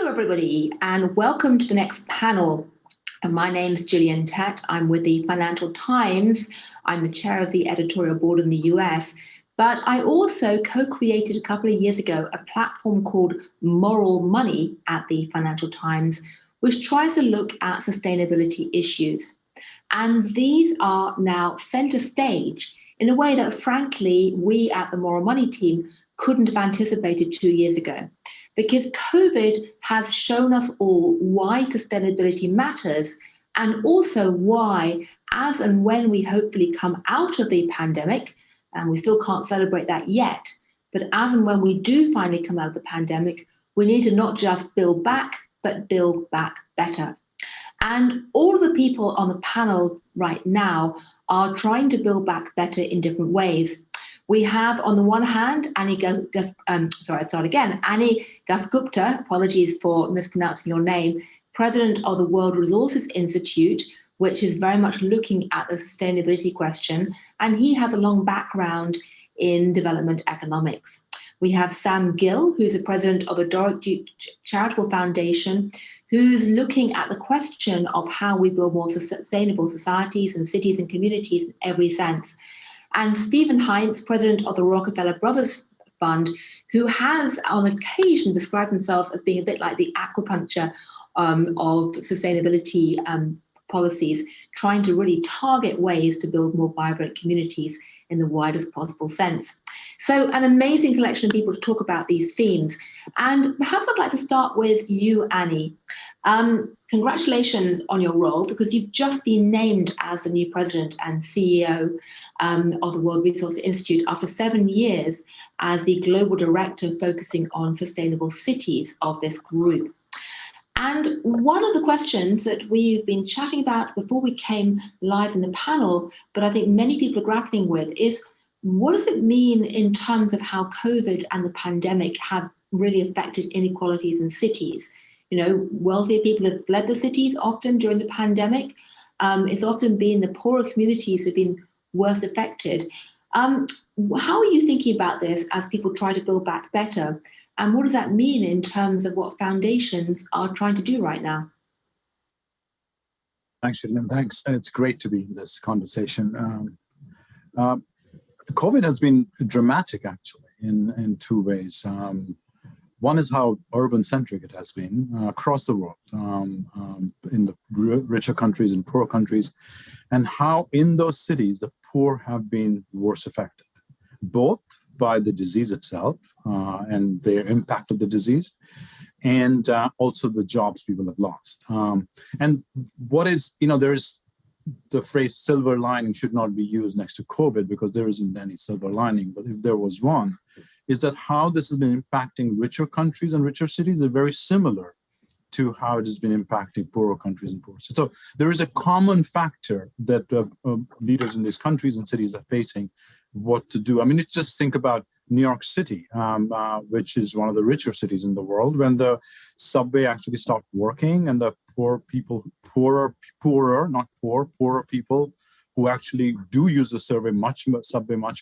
Hello, everybody, and welcome to the next panel. And my name's Gillian Tett. I'm with the Financial Times. I'm the chair of the editorial board in the US. But I also co-created a couple of years ago a platform called Moral Money at the Financial Times, which tries to look at sustainability issues. And these are now center stage in a way that, frankly, we at the Moral Money team couldn't have anticipated 2 years ago. Because COVID has shown us all why sustainability matters, and also why, as and when we hopefully come out of the pandemic, and we still can't celebrate that yet, but as and when we do finally come out of the pandemic, we need to not just build back, but build back better. And all of the people on the panel right now are trying to build back better in different ways. We have, on the one hand, Annie Dasgupta, apologies for mispronouncing your name, president of the World Resources Institute, which is very much looking at the sustainability question, and he has a long background in development economics. We have Sam Gill, who's the president of the Doris Charitable Foundation, who's looking at the question of how we build more sustainable societies and cities and communities in every sense. And Stephen Heintze, president of the Rockefeller Brothers Fund, who has on occasion described themselves as being a bit like the acupuncture of sustainability policies, trying to really target ways to build more vibrant communities in the widest possible sense. So an amazing collection of people to talk about these themes. And perhaps I'd like to start with you, Annie. Congratulations on your role, because you've just been named as the new president and CEO of the World Resources Institute after 7 years as the global director focusing on sustainable cities of this group. And one of the questions that we've been chatting about before we came live in the panel, but I think many people are grappling with, is what does it mean in terms of how COVID and the pandemic have really affected inequalities in cities? You know, wealthier people have fled the cities often during the pandemic. It's often been the poorer communities who've been worst affected. How are you thinking about this as people try to build back better? And what does that mean in terms of what foundations are trying to do right now? Thanks, Gillian. Thanks. It's great to be in this conversation. COVID has been dramatic, actually, in two ways. One is how urban-centric it has been across the world, in the richer countries and poorer countries, and how in those cities the poor have been worse affected, both by the disease itself and the impact of the disease, and also the jobs people have lost. And what is, there's the phrase silver lining should not be used next to COVID because there isn't any silver lining, but if there was one, is that how this has been impacting richer countries and richer cities are very similar to how it has been impacting poorer countries and poorer cities. So there is a common factor that leaders in these countries and cities are facing what to do. I mean, just think about New York City, which is one of the richer cities in the world, when the subway actually stopped working and the poorer people who actually do use the subway much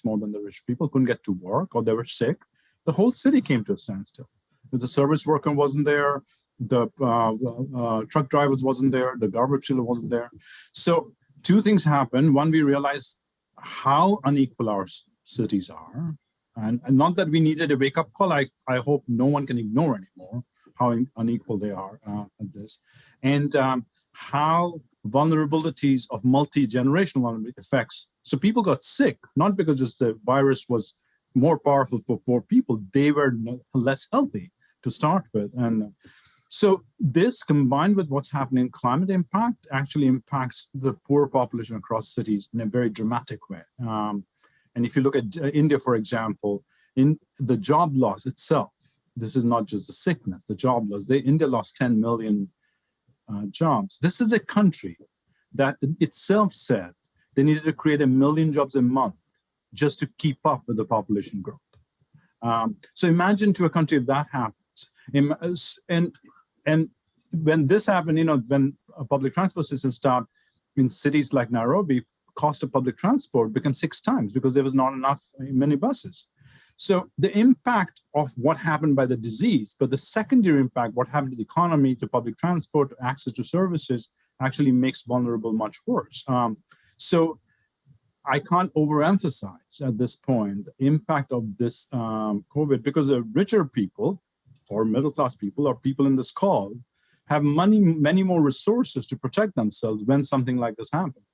more than the rich people couldn't get to work or they were sick. The whole city came to a standstill. The service worker wasn't there, the truck drivers wasn't there, the garbage sealer wasn't there. So two things happened. One, we realized how unequal our cities are. And not that we needed a wake-up call. I hope no one can ignore anymore how unequal they are at this. And how vulnerabilities of multi-generational effects. So people got sick, not because just the virus was more powerful for poor people. They were less healthy to start with. And so this, combined with what's happening in climate impact, actually impacts the poor population across cities in a very dramatic way. And if you look at India, for example, in the job loss itself, this is not just the sickness, the job loss. India lost 10 million jobs. This is a country that itself said they needed to create 1 million jobs a month just to keep up with the population growth. So imagine to a country if that happens. And when this happened, when a public transport system stopped in cities like Nairobi, cost of public transport became 6 times because there was not enough minibuses. So the impact of what happened by the disease, but the secondary impact, what happened to the economy, to public transport, access to services, actually makes vulnerable much worse. So I can't overemphasize at this point the impact of this COVID, because the richer people or middle-class people or people in this call have many more resources to protect themselves when something like this happens,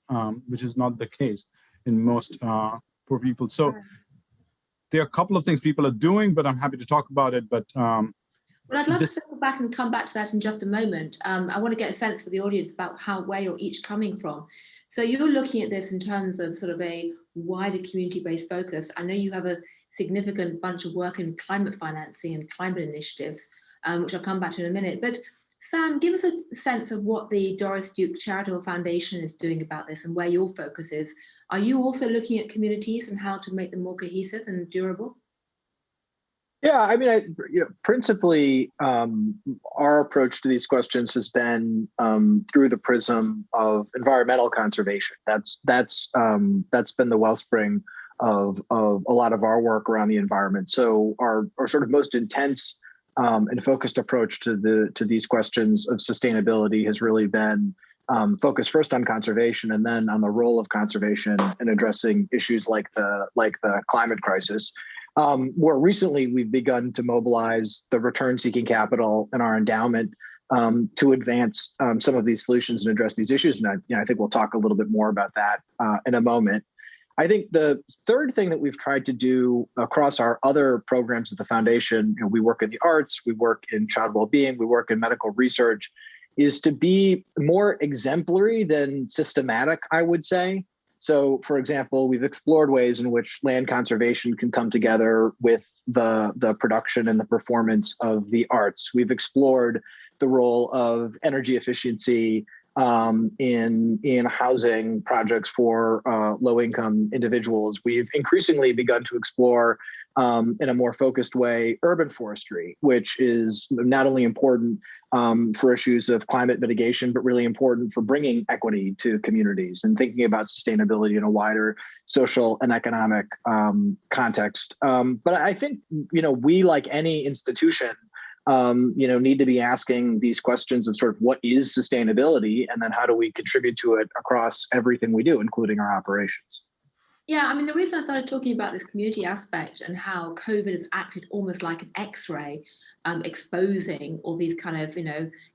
which is not the case in most poor people. So there are a couple of things people are doing, but I'm happy to talk about it. But well, I'd love to circle back and come back to that in just a moment. I want to get a sense for the audience about where you're each coming from. So you're looking at this in terms of sort of a wider community-based focus. I know you have a significant bunch of work in climate financing and climate initiatives, which I'll come back to in a minute. But Sam, give us a sense of what the Doris Duke Charitable Foundation is doing about this and where your focus is. Are you also looking at communities and how to make them more cohesive and durable? Yeah, I mean, principally, our approach to these questions has been through the prism of environmental conservation. That's been the wellspring of a lot of our work around the environment. So our sort of most intense and focused approach to these questions of sustainability has really been focused first on conservation and then on the role of conservation in addressing issues like the climate crisis. More recently, we've begun to mobilize the return-seeking capital in our endowment to advance some of these solutions and address these issues. And I think we'll talk a little bit more about that in a moment. I think the third thing that we've tried to do across our other programs at the foundation, we work in the arts, we work in child well-being, we work in medical research, is to be more exemplary than systematic, I would say. So, for example, we've explored ways in which land conservation can come together with the production and the performance of the arts. We've explored the role of energy efficiency in housing projects for low-income individuals. We've increasingly begun to explore in a more focused way urban forestry, which is not only important for issues of climate mitigation, but really important for bringing equity to communities and thinking about sustainability in a wider social and economic context. But I think, we, like any institution, need to be asking these questions of sort of what is sustainability, and then how do we contribute to it across everything we do, including our operations. Yeah, I mean, the reason I started talking about this community aspect and how COVID has acted almost like an X-ray, exposing all these kind of,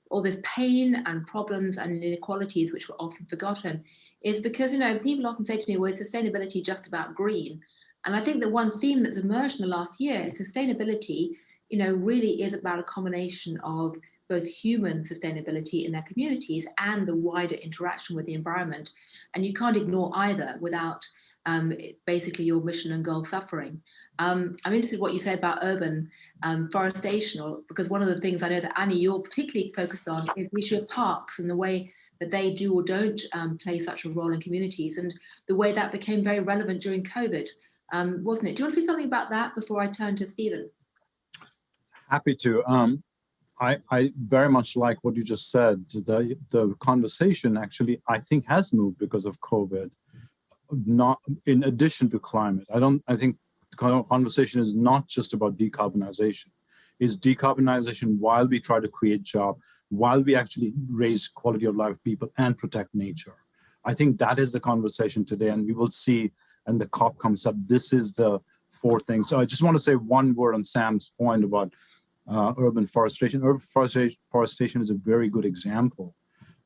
all this pain and problems and inequalities which were often forgotten, is because, people often say to me, well, is sustainability just about green? And I think that one theme that's emerged in the last year is sustainability, really is about a combination of both human sustainability in their communities and the wider interaction with the environment. And you can't ignore either without basically your mission and goal suffering. I'm interested in what you say about urban forestation, because one of the things I know that Annie, you're particularly focused on is the issue of parks and the way that they do or don't play such a role in communities, and the way that became very relevant during COVID, wasn't it? Do you want to say something about that before I turn to Stephen? Happy to. I very much like what you just said. The conversation actually, I think, has moved because of COVID, not in addition to climate. I think the conversation is not just about decarbonization. It's decarbonization while we try to create jobs, while we actually raise quality of life of people and protect nature. I think that is the conversation today, and we will see, and the COP comes up, this is the four things. So I just want to say one word on Sam's point about urban forestation. Urban forestation is a very good example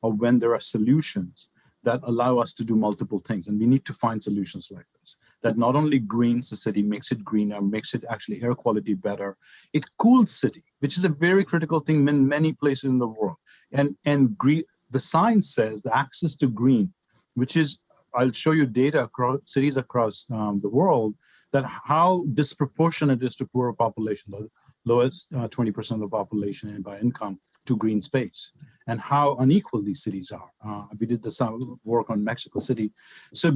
of when there are solutions that allow us to do multiple things. And we need to find solutions like this, that not only greens the city, makes it greener, makes it actually air quality better. It cools city, which is a very critical thing in many places in the world. And green, the science says the access to green, which is, I'll show you data across cities across the world, that how disproportionate it is to poorer population, the lowest 20% of the population by income, to green space, and how unequal these cities are. We did this work on Mexico City. So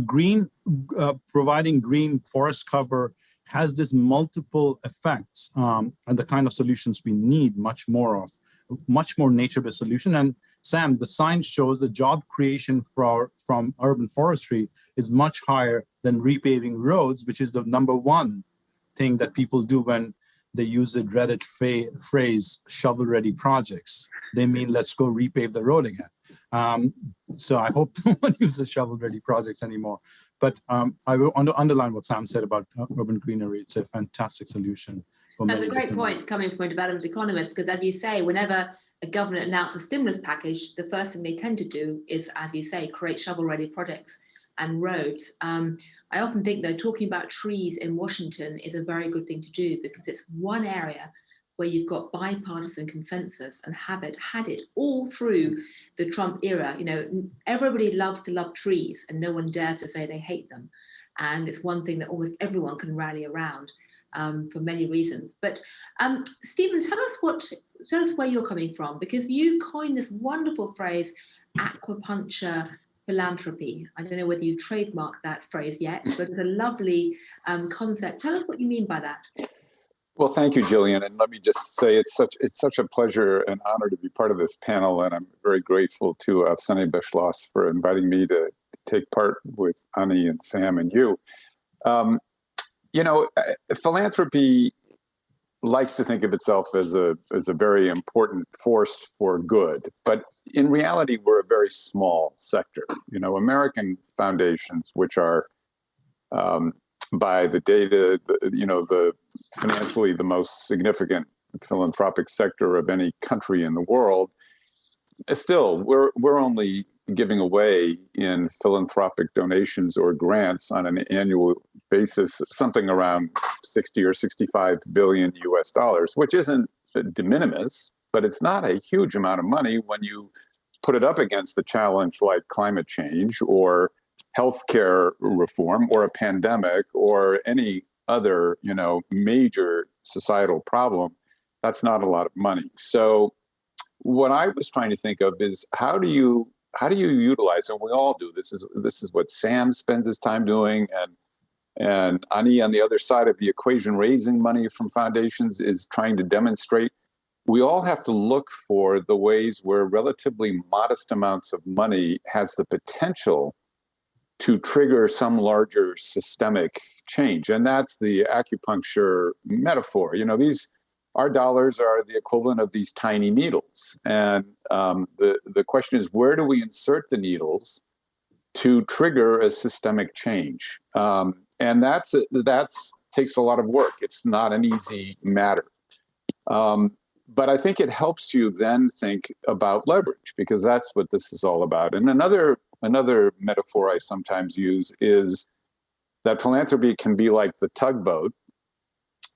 providing green forest cover has this multiple effects, and the kind of solutions we need much more of, much more nature-based solution. And Sam, the science shows the job creation from urban forestry is much higher than repaving roads, which is the number one thing that people do when they use the dreaded phrase shovel-ready projects. They mean, let's go repave the road again. So I hope no one uses shovel-ready projects anymore. But I will underline what Sam said about urban greenery. It's a fantastic solution. That's a great point coming from a development economist, because as you say, whenever a government announces a stimulus package, the first thing they tend to do is, as you say, create shovel-ready projects and roads. I often think, though, talking about trees in Washington is a very good thing to do, because it's one area where you've got bipartisan consensus and had it all through the Trump era. You know, everybody loves to love trees and no one dares to say they hate them. And it's one thing that almost everyone can rally around for many reasons. But Stephen, tell us where you're coming from, because you coined this wonderful phrase, aquapuncture philanthropy. I don't know whether you've trademarked that phrase yet, but it's a lovely concept. Tell us what you mean by that. Well, thank you, Gillian. And let me just say it's such a pleasure and honor to be part of this panel. And I'm very grateful to Sunny Bishlos for inviting me to take part with Ani and Sam and you. You know, philanthropy likes to think of itself as a very important force for good, but in reality, we're a very small sector. You know, American foundations, which are by the data, the financially the most significant philanthropic sector of any country in the world, still we're only giving away in philanthropic donations or grants on an annual basis something around 60 or 65 billion US dollars, which isn't de minimis, but it's not a huge amount of money when you put it up against the challenge like climate change or healthcare reform or a pandemic or any other, major societal problem. That's not a lot of money. So what I was trying to think of is how do you utilize, and we all do, this is what Sam spends his time doing, and Ani on the other side of the equation, raising money from foundations, is trying to demonstrate. We all have to look for the ways where relatively modest amounts of money has the potential to trigger some larger systemic change. And that's the acupuncture metaphor. Our dollars are the equivalent of these tiny needles. And the question is, where do we insert the needles to trigger a systemic change? And that's takes a lot of work. It's not an easy matter. But I think it helps you then think about leverage, because that's what this is all about. And another metaphor I sometimes use is that philanthropy can be like the tugboat,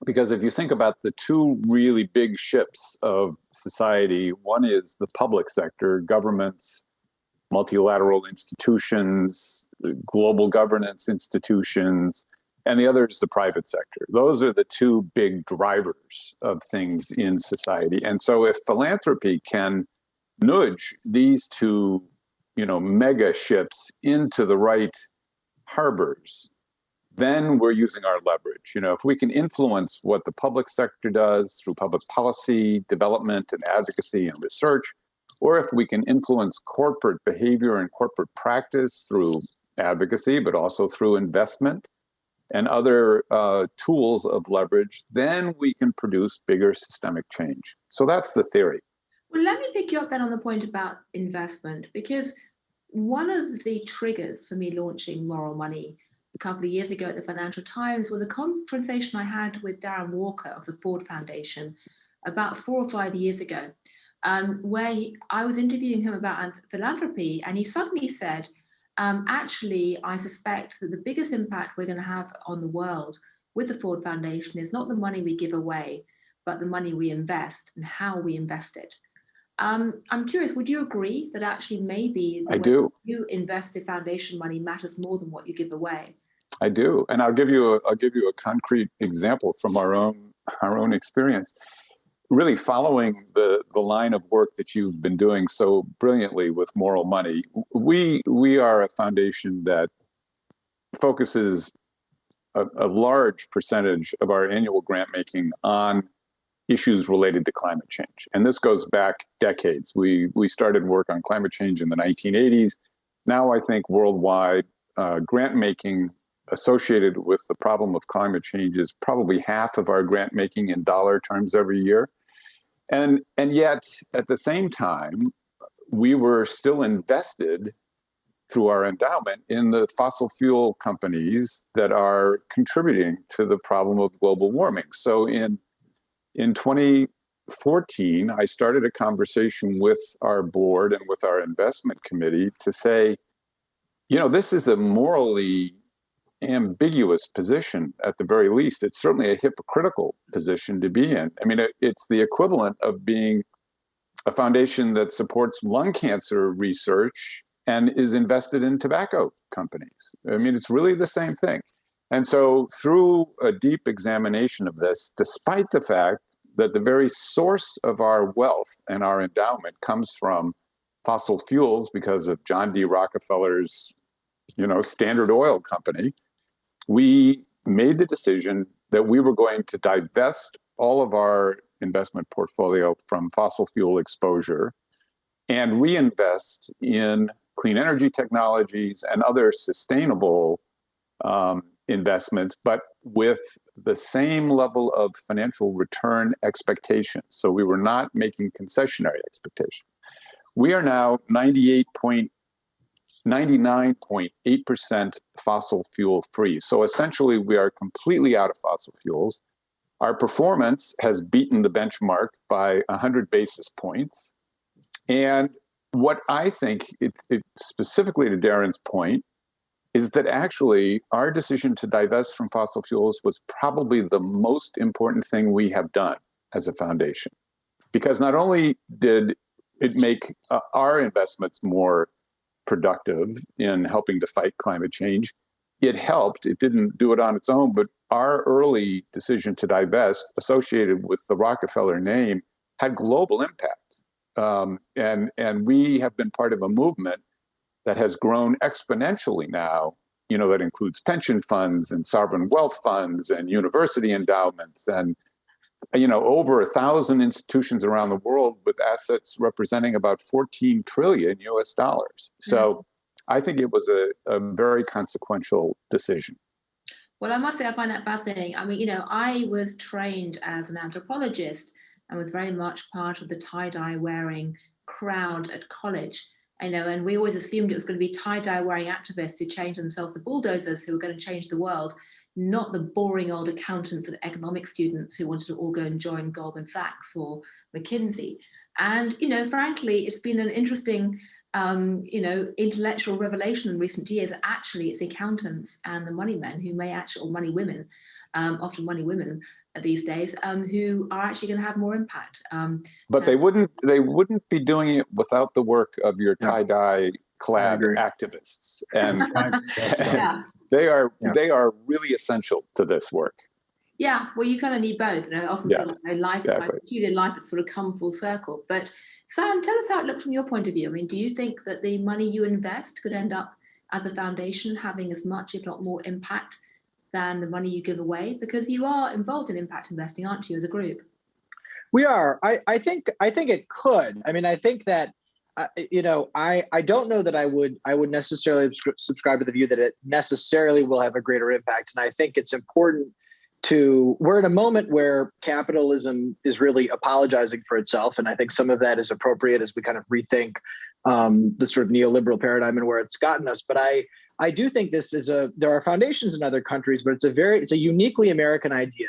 because if you think about the two really big ships of society, one is the public sector, governments, multilateral institutions, global governance institutions, and the other is the private sector. Those are the two big drivers of things in society. And so if philanthropy can nudge these two, mega ships into the right harbors, then we're using our leverage. If we can influence what the public sector does through public policy, development, and advocacy and research, or if we can influence corporate behavior and corporate practice through advocacy, but also through investment and other tools of leverage, then we can produce bigger systemic change. So that's the theory. Well, let me pick you up then on the point about investment, because one of the triggers for me launching Moral Money a couple of years ago at the Financial Times was a conversation I had with Darren Walker of the Ford Foundation about 4 or 5 years ago, where I was interviewing him about philanthropy, and he suddenly said, actually, I suspect that the biggest impact we're going to have on the world with the Ford Foundation is not the money we give away, but the money we invest and how we invest it. I'm curious, would you agree that actually maybe the way you invested foundation money matters more than what you give away? I do, and I'll give you a concrete example from our own experience. Really following the line of work that you've been doing so brilliantly with Moral Money, we are a foundation that focuses a large percentage of our annual grant making on issues related to climate change. And this goes back decades. We started work on climate change in the 1980s. Now I think worldwide grant making associated with the problem of climate change is probably half of our grant making in dollar terms every year. And yet, at the same time, we were still invested through our endowment in the fossil fuel companies that are contributing to the problem of global warming. So in 2014, I started a conversation with our board and with our investment committee to say, this is a morally ambiguous position at the very least. It's certainly a hypocritical position to be in. I mean, it's the equivalent of being a foundation that supports lung cancer research and is invested in tobacco companies. I mean, it's really the same thing. And so through a deep examination of this, despite the fact that the very source of our wealth and our endowment comes from fossil fuels because of John D. Rockefeller's, Standard Oil Company, we made the decision that we were going to divest all of our investment portfolio from fossil fuel exposure and reinvest in clean energy technologies and other sustainable investments, but with the same level of financial return expectations. So we were not making concessionary expectations. We are now 99.8% fossil fuel free. So essentially, we are completely out of fossil fuels. Our performance has beaten the benchmark by 100 basis points. And what I think, specifically to Darren's point, is that actually our decision to divest from fossil fuels was probably the most important thing we have done as a foundation. Because not only did it make our investments more productive in helping to fight climate change, it helped. It didn't do it on its own, but our early decision to divest associated with the Rockefeller name had global impact. And we have been part of a movement that has grown exponentially now, that includes pension funds and sovereign wealth funds and university endowments and, over 1,000 institutions around the world with assets representing about 14 trillion US dollars. So I think it was a very consequential decision. Well, I must say, I find that fascinating. I mean, I was trained as an anthropologist and was very much part of the tie-dye wearing crowd at college. And we always assumed it was going to be tie-dye wearing activists who changed themselves to bulldozers who were going to change the world, not the boring old accountants and economic students who wanted to all go and join Goldman Sachs or McKinsey. And, frankly, it's been an interesting, intellectual revelation in recent years. Actually, it's accountants and the money men who may actually, or money women, often money women these days, who are actually going to have more impact. But they wouldn't be doing it without the work of your tie-dye clad activists, and, they are really essential to this work. Yeah, well, you kind of need both. I often feel like life, in life, it's sort of come full circle. But Sam, tell us how it looks from your point of view. I mean, do you think that the money you invest could end up as a foundation having as much, if not more, impact than the money you give away? Because you are involved in impact investing, aren't you, as a group? We are. I think it could. I mean, I think that I don't know that I would necessarily subscribe to the view that it necessarily will have a greater impact. And I think it's important we're in a moment where capitalism is really apologizing for itself. And I think some of that is appropriate as we kind of rethink the sort of neoliberal paradigm and where it's gotten us. But I do think there are foundations in other countries, but it's a uniquely American idea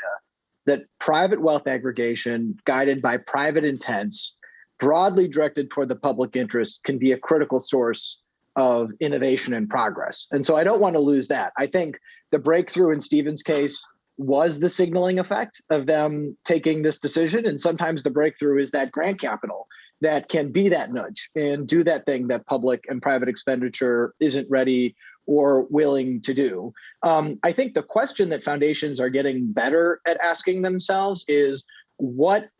that private wealth aggregation guided by private intents, broadly directed toward the public interest, can be a critical source of innovation and progress. And so I don't want to lose that. I think the breakthrough in Stephen's case was the signaling effect of them taking this decision. And sometimes the breakthrough is that grant capital that can be that nudge and do that thing that public and private expenditure isn't ready or willing to do. I think the question that foundations are getting better at asking themselves is, what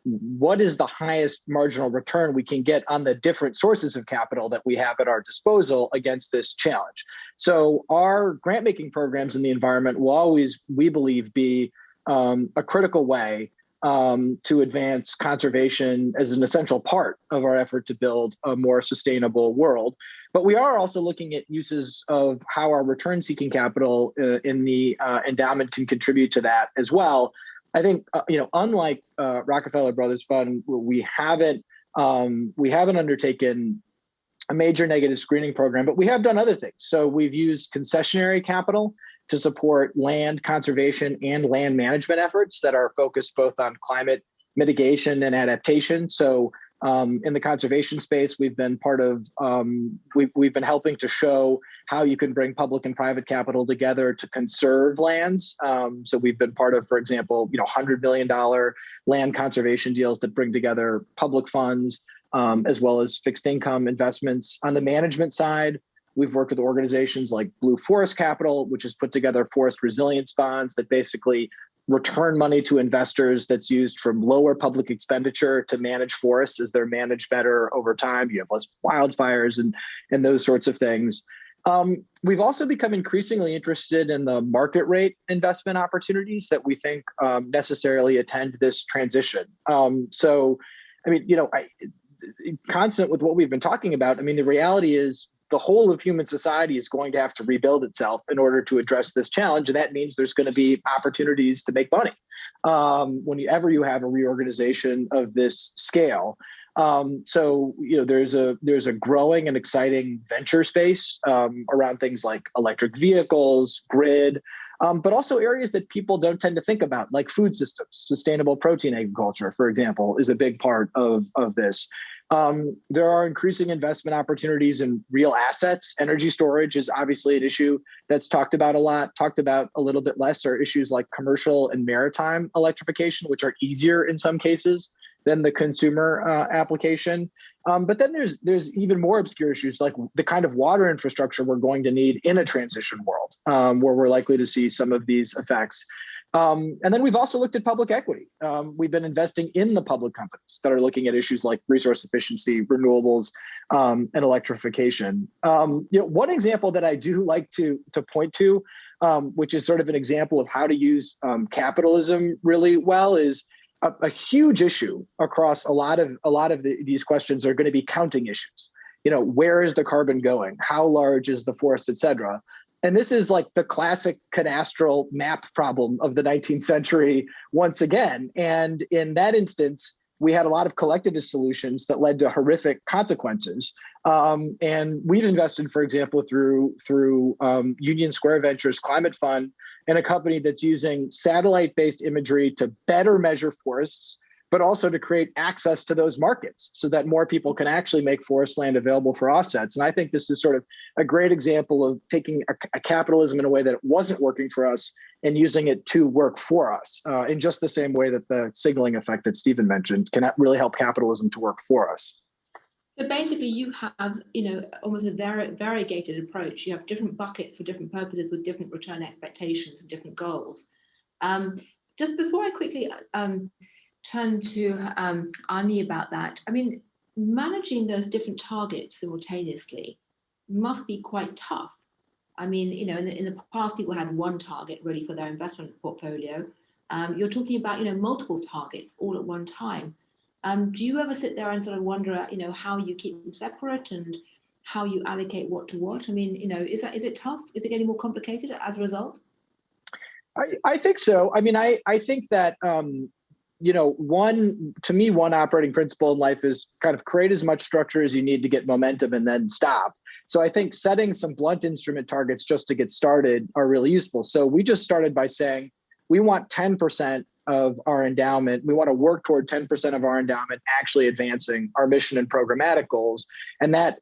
is the highest marginal return we can get on the different sources of capital that we have at our disposal against this challenge? So our grant making programs in the environment will always, we believe, be a critical way to advance conservation as an essential part of our effort to build a more sustainable world. But we are also looking at uses of how our return-seeking capital in the endowment can contribute to that as well. I think unlike Rockefeller Brothers Fund, we haven't undertaken a major negative screening program, but we have done other things. So we've used concessionary capital to support land conservation and land management efforts that are focused both on climate mitigation and adaptation. So in the conservation space, we've been part of, we've been helping to show how you can bring public and private capital together to conserve lands. So we've been part of, for example, $100 million land conservation deals that bring together public funds, as well as fixed income investments. On the management side, we've worked with organizations like Blue Forest Capital, which has put together forest resilience bonds that basically return money to investors that's used from lower public expenditure to manage forests as they're managed better over time. You have less wildfires and those sorts of things. We've also become increasingly interested in the market rate investment opportunities that we think necessarily attend this transition. Consistent with what we've been talking about, the reality is the whole of human society is going to have to rebuild itself in order to address this challenge. And that means there's going to be opportunities to make money whenever you have a reorganization of this scale. There's a growing and exciting venture space around things like electric vehicles, grid, but also areas that people don't tend to think about, like food systems. Sustainable protein agriculture, for example, is a big part of this. There are increasing investment opportunities in real assets. Energy storage is obviously an issue that's talked about a lot. Talked about a little bit less are issues like commercial and maritime electrification, which are easier in some cases than the consumer application. But then there's even more obscure issues like the kind of water infrastructure we're going to need in a transition world, where we're likely to see some of these effects. And then we've also looked at public equity. We've been investing in the public companies that are looking at issues like resource efficiency, renewables, and electrification. One example that I do like to point to, which is sort of an example of how to use capitalism really well, is a huge issue across a lot of these questions are going to be counting issues. Where is the carbon going? How large is the forest, et cetera? And this is like the classic cadastral map problem of the 19th century once again. And in that instance, we had a lot of collectivist solutions that led to horrific consequences. And we've invested, for example, through Union Square Ventures Climate Fund in a company that's using satellite-based imagery to better measure forests, but also to create access to those markets so that more people can actually make forest land available for offsets. And I think this is sort of a great example of taking a capitalism in a way that it wasn't working for us and using it to work for us in just the same way that the signaling effect that Stephen mentioned can really help capitalism to work for us. So basically you have, almost a variegated approach. You have different buckets for different purposes with different return expectations and different goals. Just before I quickly turn to Ani about that, managing those different targets simultaneously must be quite tough. In the past, people had one target really for their investment portfolio. You're talking about, multiple targets all at one time. Do you ever sit there and sort of wonder, how you keep them separate and how you allocate what to what? Is it tough? Is it getting more complicated as a result? I think so. I think that, one operating principle in life is kind of create as much structure as you need to get momentum and then stop. So I think setting some blunt instrument targets just to get started are really useful. So we just started by saying we want 10% of our endowment. We want to work toward 10% of our endowment actually advancing our mission and programmatic goals. And that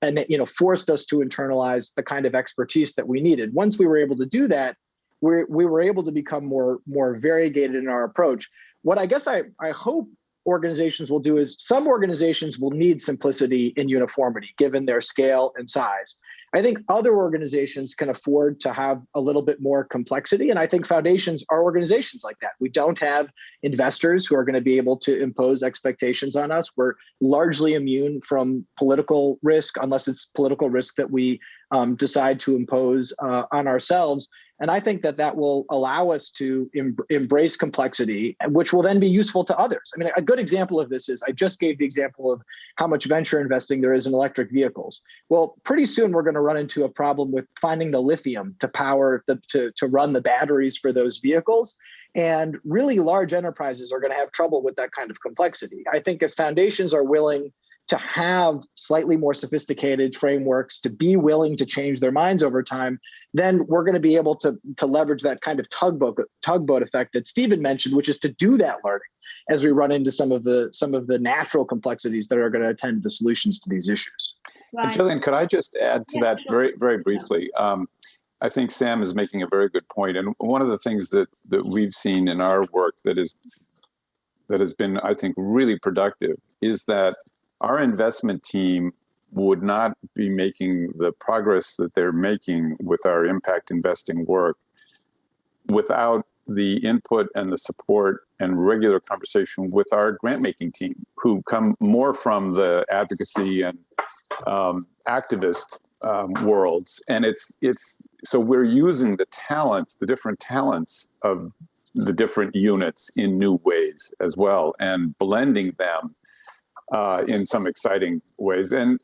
forced us to internalize the kind of expertise that we needed. Once we were able to do that, we were able to become more variegated in our approach. What I guess I hope organizations will do is some organizations will need simplicity and uniformity given their scale and size. I think other organizations can afford to have a little bit more complexity. And I think foundations are organizations like that. We don't have investors who are going to be able to impose expectations on us. We're largely immune from political risk, unless it's political risk that we decide to impose on ourselves. And I think that will allow us to embrace complexity, which will then be useful to others. I mean, a good example of this is I just gave the example of how much venture investing there is in electric vehicles. Well, pretty soon we're going to run into a problem with finding the lithium to power to run the batteries for those vehicles. And really large enterprises are going to have trouble with that kind of complexity. I think if foundations are willing to have slightly more sophisticated frameworks, to be willing to change their minds over time, then we're going to be able to leverage that kind of tugboat effect that Stephen mentioned, which is to do that learning as we run into some of the natural complexities that are going to attend the solutions to these issues. Right. Gillian, could I just add to that very, very briefly? I think Sam is making a very good point. And one of the things that we've seen in our work that has been, I think, really productive is that our investment team would not be making the progress that they're making with our impact investing work without the input and the support and regular conversation with our grant-making team, who come more from the advocacy and activist worlds. And it's so we're using the different talents of the different units in new ways as well, and blending them in some exciting ways. And,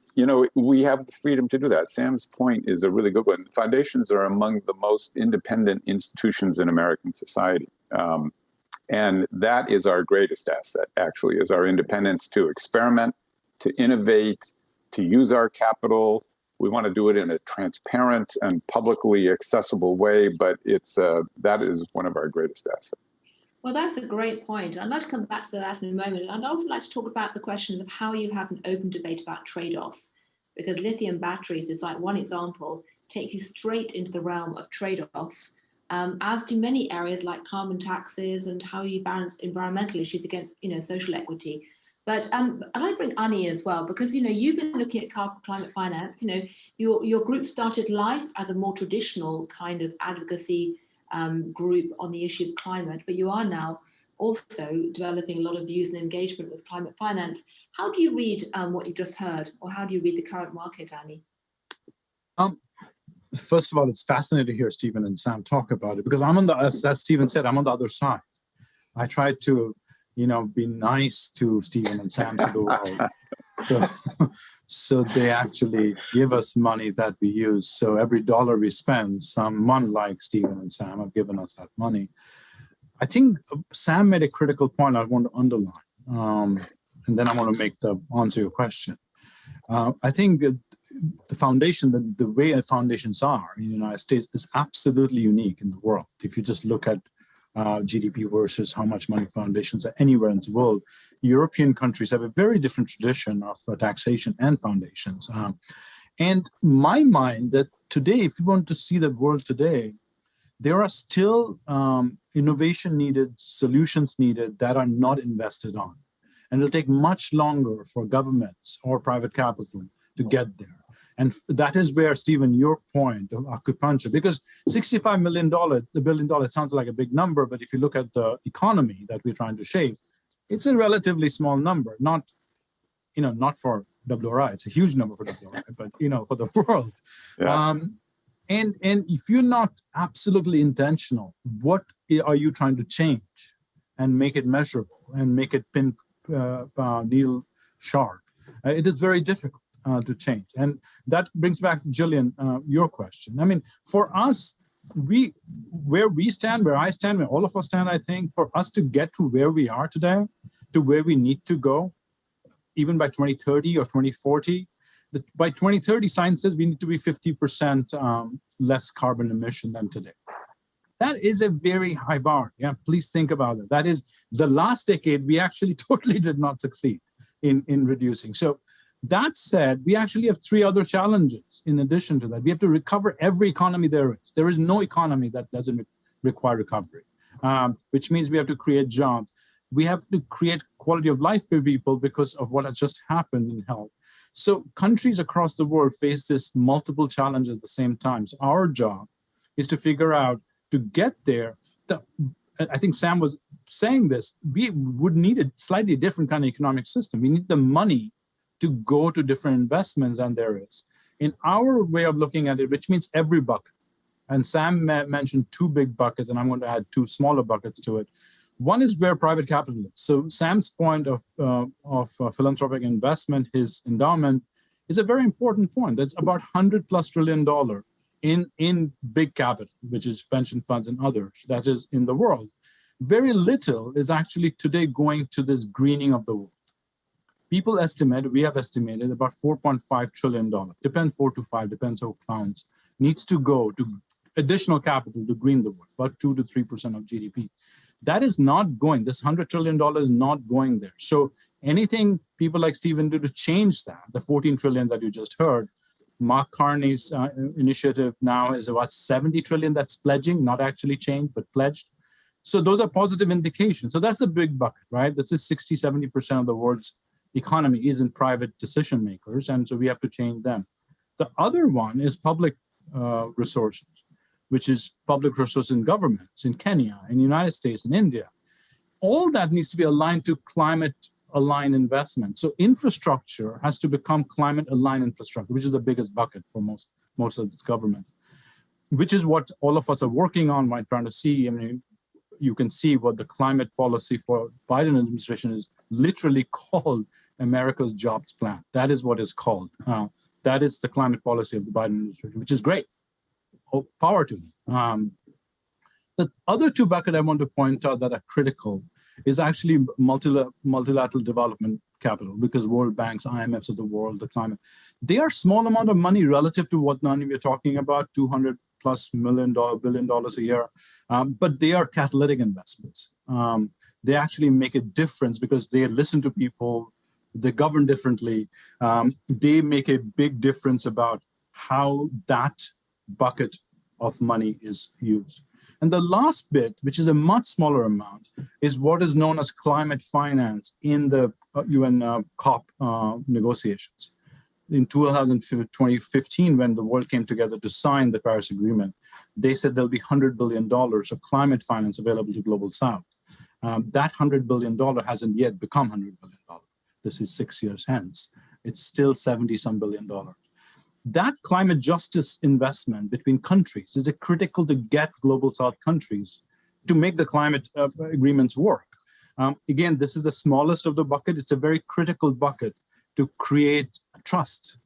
we have the freedom to do that. Sam's point is a really good one. Foundations are among the most independent institutions in American society. And that is our greatest asset, actually, is our independence to experiment, to innovate, to use our capital. We want to do it in a transparent and publicly accessible way, but that is one of our greatest assets. Well, that's a great point. I'd like to come back to that in a moment. I'd also like to talk about the questions of how you have an open debate about trade-offs, because lithium batteries, just like one example, takes you straight into the realm of trade-offs, as do many areas like carbon taxes and how you balance environmental issues against, social equity. But I'd like to bring Annie in as well, because, you've been looking at climate finance. Your group started life as a more traditional kind of advocacy group on the issue of climate, but you are now also developing a lot of views and engagement with climate finance. How do you read what you just heard, or how do you read the current market, Annie? First of all, it's fascinating to hear Stephen and Sam talk about it, because as Stephen said, I'm on the other side. I try to, be nice to Stephen and Sam to the world. So they actually give us money that we use. So every dollar we spend, someone like Stephen and Sam have given us that money. I think Sam made a critical point I want to underline, and then I want to answer your question. I think the foundation, the way foundations are in the United States is absolutely unique in the world. If you just look at GDP versus how much money foundations are anywhere in the world, European countries have a very different tradition of taxation and foundations. And my mind that today, if you want to see the world today, there are still innovation needed, solutions needed that are not invested on. And it'll take much longer for governments or private capital to get there. And that is where, Stephen, your point of acupuncture, because $65 million, $1 billion sounds like a big number, but if you look at the economy that we're trying to shape, it's a relatively small number, not for WRI, it's a huge number for WRI, but, for the world. Yeah. And if you're not absolutely intentional, what are you trying to change and make it measurable and make it needle sharp? It is very difficult to change. And that brings back to Gillian, your question. I mean, for us, where I stand, where all of us stand, I think, for us to get to where we are today, to where we need to go, even by 2030 or 2040, by 2030, science says we need to be 50% less carbon emission than today. That is a very high bar. Yeah, please think about it. That is the last decade, we actually totally did not succeed in reducing. So that said, we actually have three other challenges in addition to that. We have to recover every economy there is. There is no economy that doesn't require recovery, which means we have to create jobs. We have to create quality of life for people because of what has just happened in health. So countries across the world face this multiple challenges at the same time. So our job is to figure out, to get there, I think Sam was saying this, we would need a slightly different kind of economic system. We need the money to go to different investments than there is In our way of looking at it, which means every bucket, and Sam mentioned two big buckets, and I'm going to add two smaller buckets to it. One is where private capital is. So Sam's point of philanthropic investment, his endowment, is a very important point. That's about $100+ trillion in big capital, which is pension funds and others, that is in the world. Very little is actually today going to this greening of the world. People estimate, we have estimated about $4.5 trillion, depends 4 to 5, depends who counts, needs to go to additional capital to green the world, about 2 to 3% of GDP. That is not going, this $100 trillion is not going there. So anything people like Stephen do to change that, the 14 trillion that you just heard, Mark Carney's initiative now is about 70 trillion that's pledging, not actually changed, but pledged. So those are positive indications. So that's the big bucket, right? This is 60, 70% of the world's economy is in private decision makers. And so we have to change them. The other one is public resources, which is public resources in governments, in Kenya, in the United States, in India. All that needs to be aligned to climate-aligned investment. So infrastructure has to become climate-aligned infrastructure, which is the biggest bucket for most of this government, which is what all of us are working on, right, trying to see. I mean, you can see what the climate policy for Biden administration is literally called America's Jobs Plan. That is what it's called. That is the climate policy of the Biden administration, which is great. Oh, power to me. The other two buckets I want to point out that are critical is actually multilateral development capital, because World Banks, IMFs of the world, the climate, they are small amount of money relative to what Nani we're talking about, $200+ billion a year, but they are catalytic investments. They actually make a difference because they listen to people, they govern differently. They make a big difference about how that bucket of money is used. And the last bit, which is a much smaller amount, is what is known as climate finance in the UN COP negotiations. In 2015, when the world came together to sign the Paris Agreement, they said there'll be $100 billion of climate finance available to Global South. That $100 billion hasn't yet become $100 billion. This is 6 years hence. It's still 70-some billion dollars. That climate justice investment between countries is critical to get Global South countries to make the climate agreements work. Again, this is the smallest of the bucket. It's a very critical bucket to create trust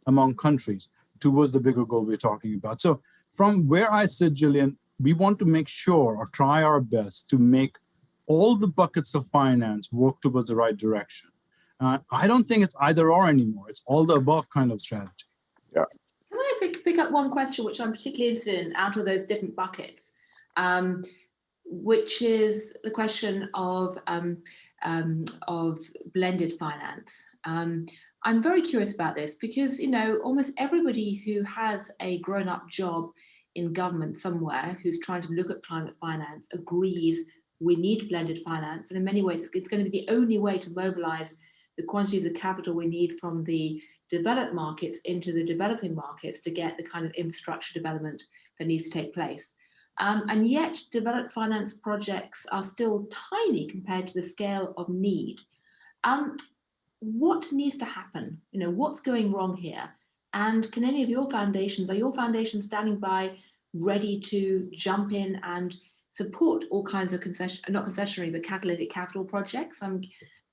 among countries towards the bigger goal we're talking about. So from where I sit, Gillian, we want to make sure or try our best to make all the buckets of finance work towards the right direction. I don't think it's either or anymore. It's all the above kind of strategy. Yeah. Can I pick up one question which I'm particularly interested in out of those different buckets, which is the question of blended finance. I'm very curious about this because, you know, almost everybody who has a grown-up job in government somewhere who's trying to look at climate finance agrees we need blended finance. And in many ways, it's going to be the only way to mobilize the quantity of the capital we need from the developed markets into the developing markets to get the kind of infrastructure development that needs to take place. And yet developed finance projects are still tiny compared to the scale of need. What needs to happen? You know, what's going wrong here? And can any of your foundations, are your foundations standing by ready to jump in and support all kinds of not concessionary, but catalytic capital projects? I'm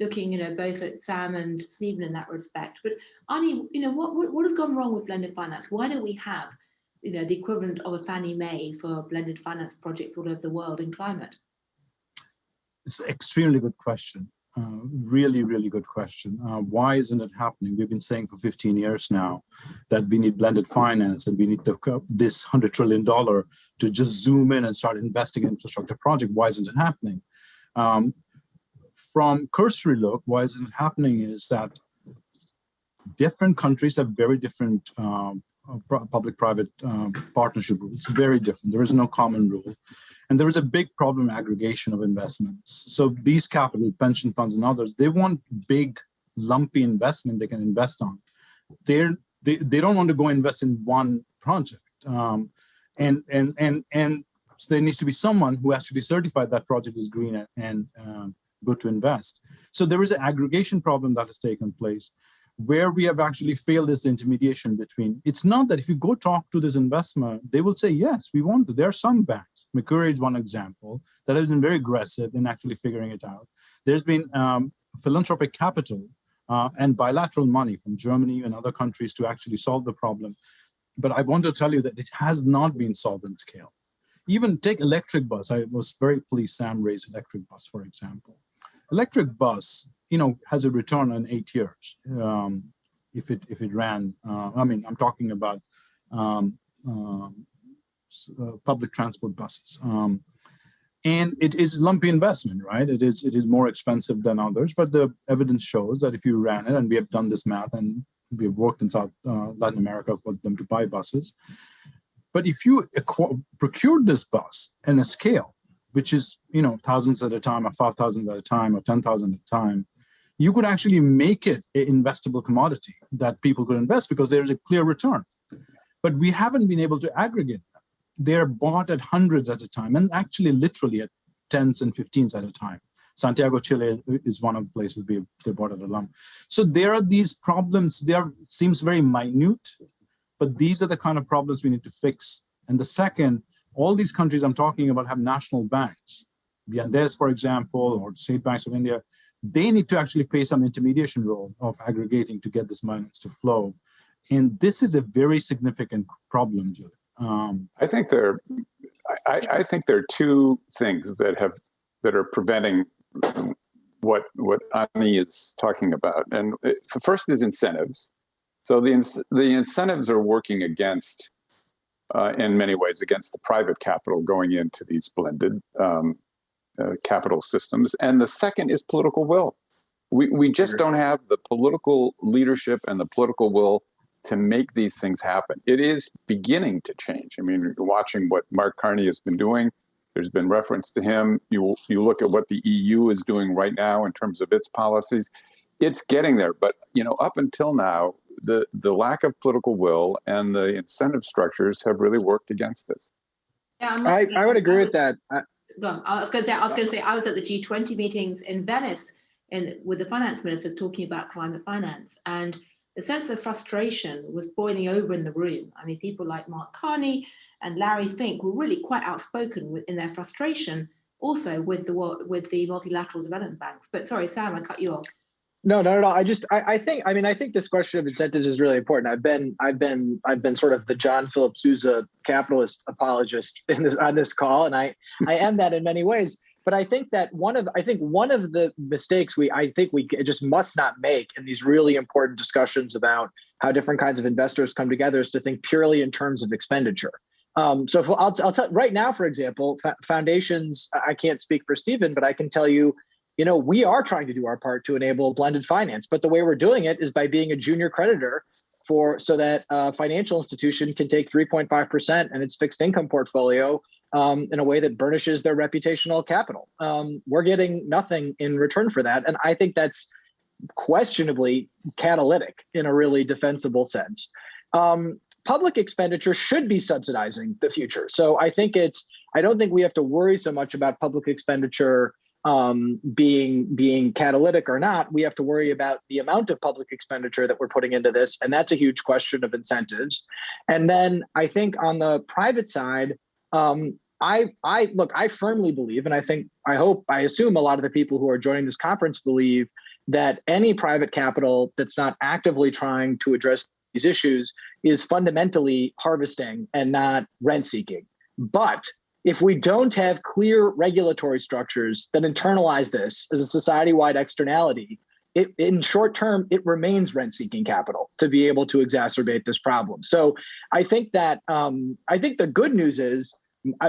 looking, you know, both at Sam and Stephen in that respect. But Ani, you know, what has gone wrong with blended finance? Why don't we have, you know, the equivalent of a Fannie Mae for blended finance projects all over the world in climate? It's an extremely good question. Really, really good question. Why isn't it happening? We've been saying for 15 years now that we need blended finance and we need this $100 trillion to just zoom in and start investing in infrastructure project. Why isn't it happening? From cursory look, why isn't it happening is that different countries have very different public-private partnership rules, very different. There is no common rule. And there is a big problem aggregation of investments. So these capital, pension funds and others, they want big, lumpy investment they can invest on. They don't want to go invest in one project. And so there needs to be someone who has to be certified that project is green and good to invest. So there is an aggregation problem that has taken place. Where we have actually failed is the intermediation between. It's not that if you go talk to this investor, they will say, yes, we want to. There are some banks. Mercury is one example that has been very aggressive in actually figuring it out. There's been philanthropic capital and bilateral money from Germany and other countries to actually solve the problem. But I want to tell you that it has not been solved in scale. Even take electric bus. I was very pleased Sam raised electric bus, for example. Electric bus, has a return in 8 years if it ran. I'm talking about public transport buses, and it is lumpy investment, right? It is more expensive than others, but the evidence shows that if you ran it, and we have done this math, and we have worked in Latin America for them to buy buses. But if you procured this bus in a scale, which is thousands at a time, or 5,000 at a time, or 10,000 at a time, you could actually make it an investable commodity that people could invest because there is a clear return. But we haven't been able to aggregate them. They're bought at hundreds at a time, and actually literally at tens and 15s at a time. Santiago, Chile is one of the places they bought at a lump. So there are these problems. Seems very minute, but these are the kind of problems we need to fix. And the second, all these countries I'm talking about have national banks. Beyondes, for example, or State Banks of India. They need to actually play some intermediation role of aggregating to get this money to flow. And this is a very significant problem, Julian. I think there are two things that are preventing what Ani is talking about. And the first is incentives. So the incentives are working against, in many ways, against the private capital going into these blended capital systems. And the second is political will. We just don't have the political leadership and the political will to make these things happen. It is beginning to change. I mean, watching what Mark Carney has been doing, there's been reference to him. You look at what the EU is doing right now in terms of its policies. It's getting there. But, up until now, the lack of political will and the incentive structures have really worked against this. Yeah, I would agree with that. I was going to say I was at the G20 meetings in Venice with the finance ministers talking about climate finance, and the sense of frustration was boiling over in the room. I mean, people like Mark Carney and Larry Fink were really quite outspoken in their frustration, also with the multilateral development banks. But sorry, Sam, I cut you off. No, not at all. I think this question of incentives is really important. I've been sort of the John Philip Sousa capitalist apologist on this call, and I am that in many ways. But I think that one of the mistakes we just must not make in these really important discussions about how different kinds of investors come together is to think purely in terms of expenditure. So I'll tell right now, for example, foundations. I can't speak for Stephen, but I can tell you. We are trying to do our part to enable blended finance, but the way we're doing it is by being a junior creditor so that a financial institution can take 3.5% in its fixed income portfolio in a way that burnishes their reputational capital. We're getting nothing in return for that. And I think that's questionably catalytic in a really defensible sense. Public expenditure should be subsidizing the future. So I don't think we have to worry so much about public expenditure being catalytic or not. We have to worry about the amount of public expenditure that we're putting into this. And that's a huge question of incentives. And then I think on the private side, I firmly believe, and I assume a lot of the people who are joining this conference believe that any private capital that's not actively trying to address these issues is fundamentally harvesting and not rent seeking. But if we don't have clear regulatory structures that internalize this as a society-wide externality, in short term, it remains rent-seeking capital to be able to exacerbate this problem. So I think that the good news is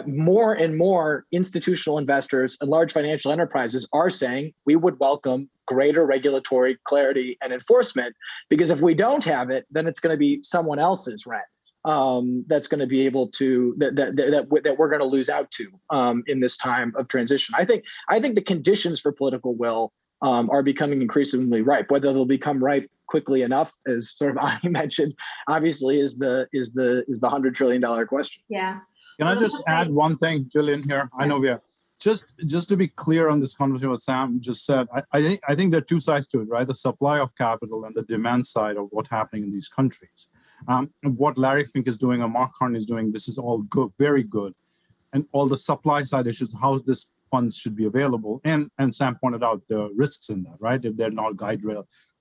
more and more institutional investors and large financial enterprises are saying we would welcome greater regulatory clarity and enforcement, because if we don't have it, then it's going to be someone else's rent. That's going to be able to that we're going to lose out to in this time of transition. I think the conditions for political will are becoming increasingly ripe. Whether they'll become ripe quickly enough, as sort of Ani mentioned, obviously is the $100 trillion question. Yeah. Can I just add one thing, Gillian? Here, I know we are. just to be clear on this conversation, what Sam just said, I think there are two sides to it, right? The supply of capital and the demand side of what's happening in these countries. What Larry Fink is doing or Mark Carney is doing, this is all good, very good. And all the supply side issues, how this funds should be available. And Sam pointed out the risks in that, right? If they're not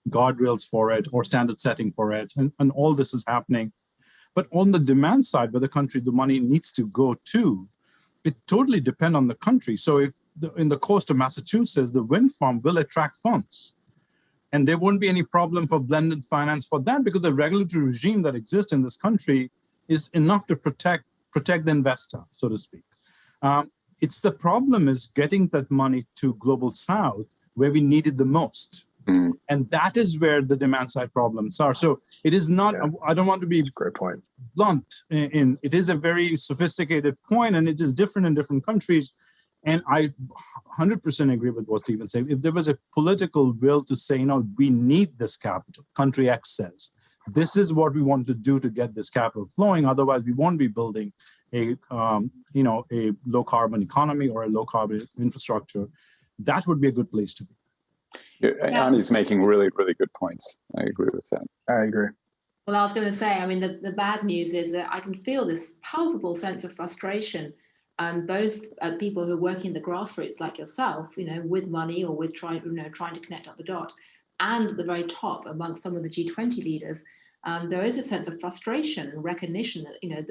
guardrails for it or standard setting for it, and all this is happening. But on the demand side, where the money needs to go to, it totally depends on the country. So if in the coast of Massachusetts, the wind farm will attract funds. And there won't be any problem for blended finance for that, because the regulatory regime that exists in this country is enough to protect the investor, so to speak. It's the problem is getting that money to Global South where we need it the most. And that is where the demand side problems are. So it is not, I don't want to be That's a great point. Blunt. It is a very sophisticated point, and it is different in different countries. And I 100% agree with what Stephen said. If there was a political will to say, we need this capital, country X says, this is what we want to do to get this capital flowing. Otherwise, we won't be building a low carbon economy or a low carbon infrastructure. That would be a good place to be. Ani's making really, really good points. I agree with that. I agree. Well, I was going to say, the bad news is that I can feel this palpable sense of frustration, both people who are working in the grassroots like yourself, with money or with trying to connect up the dots, and at the very top amongst some of the G20 leaders. There is a sense of frustration and recognition that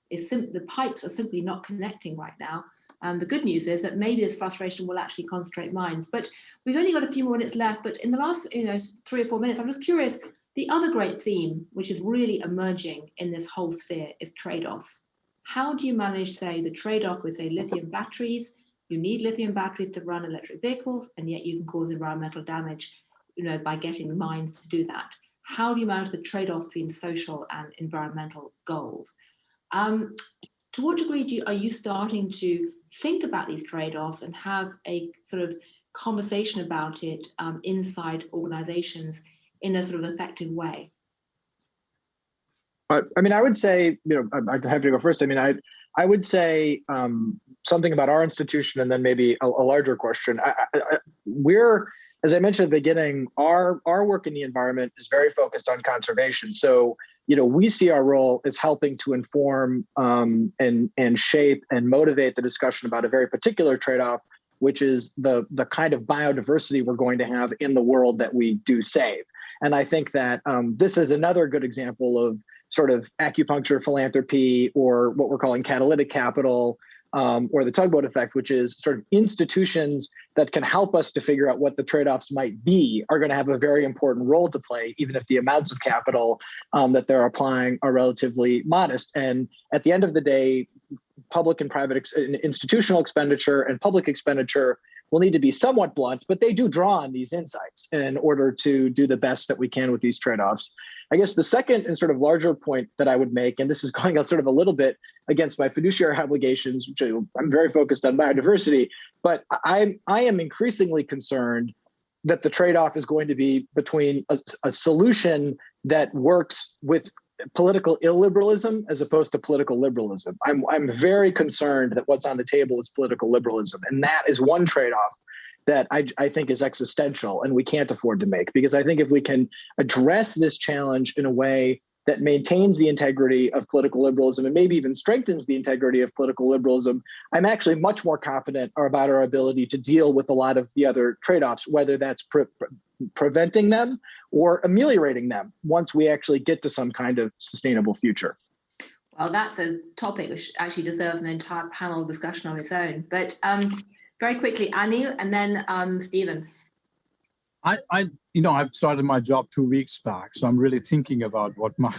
the pipes are simply not connecting right now. The good news is that maybe this frustration will actually concentrate minds. But we've only got a few more minutes left. But in the last 3 or 4 minutes, I'm just curious. The other great theme, which is really emerging in this whole sphere, is trade-offs. How do you manage, say, the trade-off with, say, lithium batteries? You need lithium batteries to run electric vehicles, and yet you can cause environmental damage, by getting the mines to do that. How do you manage the trade-offs between social and environmental goals? To what degree are you starting to think about these trade-offs and have a sort of conversation about it inside organizations in a sort of effective way? I would say, I'd have to go first. I would say something about our institution, and then maybe a larger question. We're, as I mentioned at the beginning, our work in the environment is very focused on conservation. So, we see our role as helping to inform and shape and motivate the discussion about a very particular trade-off, which is the kind of biodiversity we're going to have in the world that we do save. And I think that this is another good example of sort of acupuncture philanthropy, or what we're calling catalytic capital, or the tugboat effect, which is sort of institutions that can help us to figure out what the trade-offs might be are going to have a very important role to play, even if the amounts of capital that they're applying are relatively modest. And at the end of the day, public and private institutional expenditure and public expenditure will need to be somewhat blunt, but they do draw on these insights in order to do the best that we can with these trade-offs. I guess the second and sort of larger point that I would make, and this is going out sort of a little bit against my fiduciary obligations, which I'm very focused on biodiversity, but I am increasingly concerned that the trade-off is going to be between a solution that works with political illiberalism as opposed to political liberalism. I'm very concerned that what's on the table is political liberalism, and that is one trade-off that I think is existential and we can't afford to make, because I think if we can address this challenge in a way that maintains the integrity of political liberalism and maybe even strengthens the integrity of political liberalism, I'm actually much more confident about our ability to deal with a lot of the other trade-offs, whether that's preventing them or ameliorating them once we actually get to some kind of sustainable future. Well, that's a topic which actually deserves an entire panel discussion on its own. But very quickly, Ani, and then Stephen. I've started my job 2 weeks back, so I'm really thinking about what my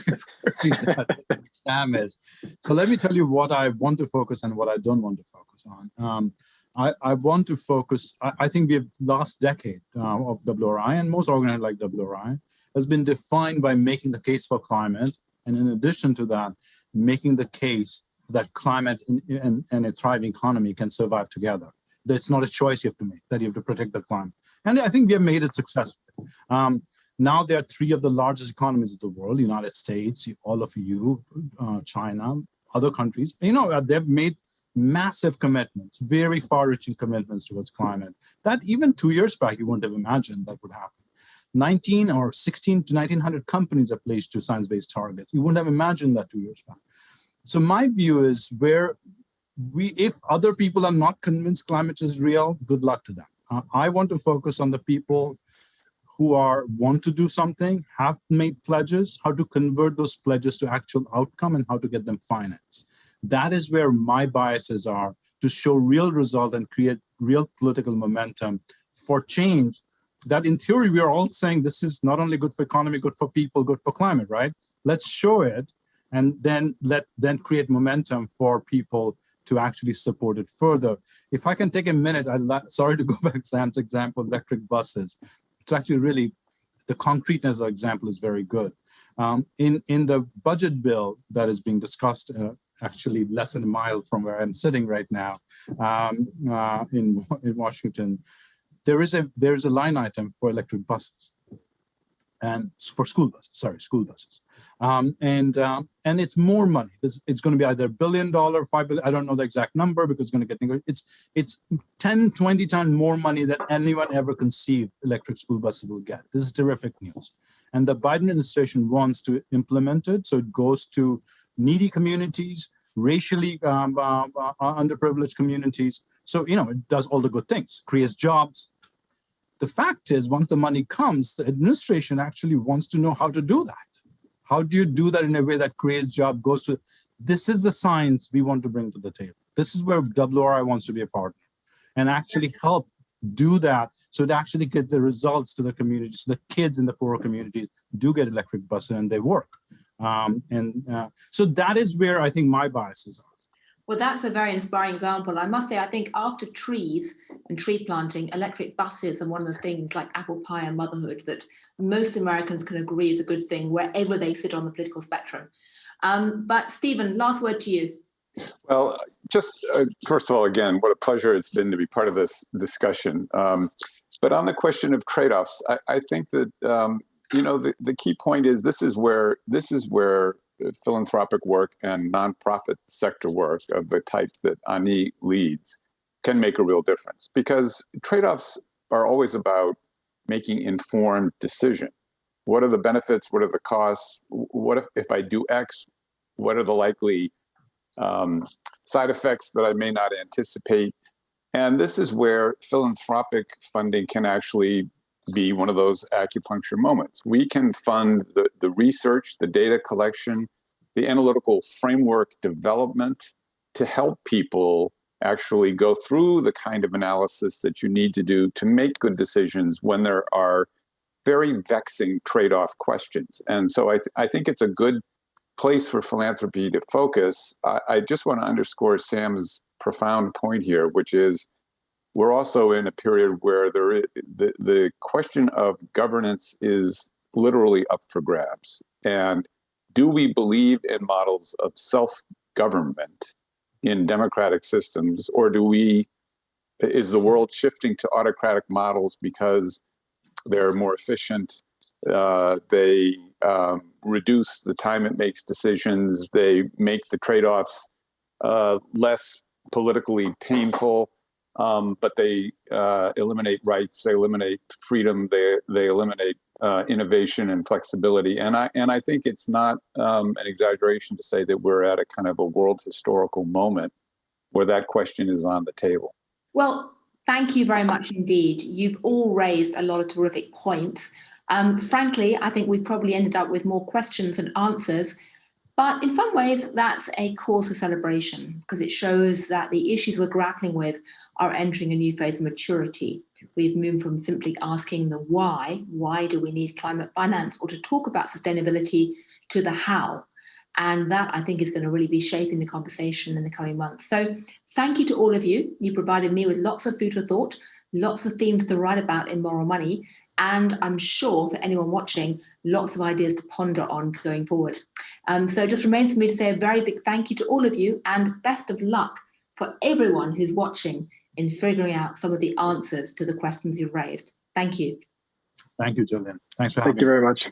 exam is. So let me tell you what I want to focus and what I don't want to focus on. I want to focus, I think we have last decade of WRI, and most organizations like WRI, has been defined by making the case for climate, and in addition to that, making the case that climate and a thriving economy can survive together. That's not a choice you have to make, that you have to protect the climate. And I think we have made it successfully. Now there are 3 of the largest economies of the world: United States, all of you, China, other countries. They've made massive commitments, very far-reaching commitments towards climate, that even 2 years back, you wouldn't have imagined that would happen. 19 or 16 to 1900 companies are pledged to science-based targets. You wouldn't have imagined that 2 years back. So my view is if other people are not convinced climate is real, good luck to them. I want to focus on the people who want to do something, have made pledges, how to convert those pledges to actual outcome and how to get them financed. That is where my biases are, to show real result and create real political momentum for change that in theory, we are all saying this is not only good for economy, good for people, good for climate, right? Let's show it and then create momentum for people to actually support it further. If I can take a minute, sorry to go back to Sam's example, electric buses. It's actually really, the concreteness of the example is very good. In the budget bill that is being discussed, actually less than a mile from where I'm sitting right now in Washington, there is a line item for electric buses and for school buses. And it's more money. It's going to be either $1 billion, $5 billion. I don't know the exact number because it's going to get negotiated. It's 10, 20 times more money than anyone ever conceived electric school buses will get. This is terrific news. And the Biden administration wants to implement it. So it goes to needy communities, racially underprivileged communities. So, it does all the good things, creates jobs. The fact is, once the money comes, the administration actually wants to know how to do that. How do you do that in a way that creates jobs, this is the science we want to bring to the table. This is where WRI wants to be a partner and actually help do that so it actually gets the results to the community. So the kids in the poorer communities do get electric buses and they work. So that is where I think my biases are. Well, that's a very inspiring example. I must say, I think after trees and tree planting, electric buses are one of the things like apple pie and motherhood that most Americans can agree is a good thing wherever they sit on the political spectrum. But Stephen, last word to you. Well, just first of all, again, what a pleasure it's been to be part of this discussion. But on the question of trade-offs, I think that, the key point is this is where philanthropic work and nonprofit sector work of the type that Ani leads can make a real difference, because trade-offs are always about making informed decision. What are the benefits? What are the costs? What if I do X? What are the likely side effects that I may not anticipate? And this is where philanthropic funding can actually be one of those acupuncture moments. We can fund the research, the data collection, the analytical framework development to help people actually go through the kind of analysis that you need to do to make good decisions when there are very vexing trade-off questions. And so I think it's a good place for philanthropy to focus. I just want to underscore Sam's profound point here, which is we're also in a period where the question of governance is literally up for grabs. And do we believe in models of self-government in democratic systems, or is the world shifting to autocratic models because they're more efficient, they reduce the time it makes decisions, they make the trade-offs less politically painful, but they eliminate rights, they eliminate freedom, they eliminate innovation and flexibility. And I think it's not an exaggeration to say that we're at a kind of a world historical moment where that question is on the table. Well, thank you very much indeed. You've all raised a lot of terrific points. Frankly, I think we probably ended up with more questions than answers. But in some ways, that's a cause for celebration because it shows that the issues we're grappling with are entering a new phase of maturity. We've moved from simply asking the why do we need climate finance, or to talk about sustainability, to the how. And that, I think, is going to really be shaping the conversation in the coming months. So thank you to all of you. You provided me with lots of food for thought, lots of themes to write about in Moral Money, and I'm sure for anyone watching, lots of ideas to ponder on going forward. So it just remains for me to say a very big thank you to all of you, and best of luck for everyone who's watching in figuring out some of the answers to the questions you've raised. Thank you. Thank you, Gillian. Thanks for having me. Thank you very much.